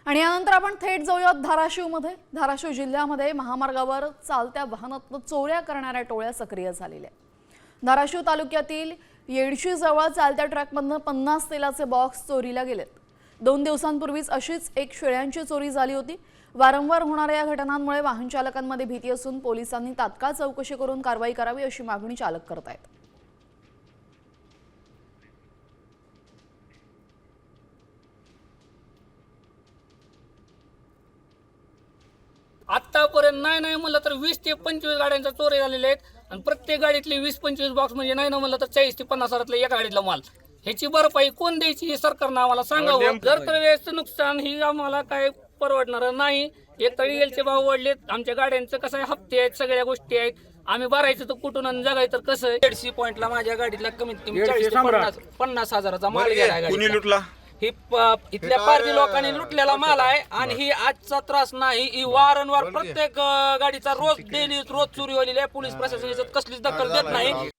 आणि यानंतर आपण थेट जाऊयात धाराशिवमध्ये। धाराशिव जिल्ह्यामध्ये महामार्गावर चालत्या वाहनातून चोऱ्या करणाऱ्या टोळ्या सक्रिय झालेल्या आहेत। धाराशिव तालुक्यातील येडशी जवळ चालत्या ट्रकमधून 50 तेलाचे बॉक्स चोरीला गेलेत। 2 दिवसांपूर्वीच अशीच एक शेळ्यांची चोरी झाली होती। वारंवार होणाऱ्या या घटनांमुळे वाहन चालकांमध्ये भीती असून पोलिसांनी तात्काळ चौकशी करून कारवाई करावी अशी मागणी चालक करत आहेत। आतापर्यंत नाही म्हणलं तर 20 ते 25 गाड्यांचा चोरी झालेले आहेत आणि प्रत्येक गाडीतले 20-25 बॉक्स म्हणजे नाही म्हणलं तर 40 ते 50 हजारातला एका गाडीतला माल। ह्याची भरपाई कोण द्यायची हे सरकारनं आम्हाला सांगावं। जर तर वेळेचं नुकसान ही आम्हाला काय परवडणार नाही। एक तर डिझेलचे भाव वाढलेत, आमच्या गाड्यांचं कसं आहे हप्ते आहेत, सगळ्या गोष्टी आहेत, आम्ही भरायचं तर कुठून आणि जगायचं तर कसं। 150 पॉईंटला माझ्या गाडीतला कमीत कमी 40 ते 50 हजाराचा माल गेला। कोणी लुटला? ही इथल्या पारधी लोकांनी लुटलेला माल आहे आणि ही आजचा त्रास नाही, ही वारंवार प्रत्येक गाडीचा रोज चोरी व्हायली आहे। पोलीस प्रशासन याच्यात कसलीच दखल देत नाही।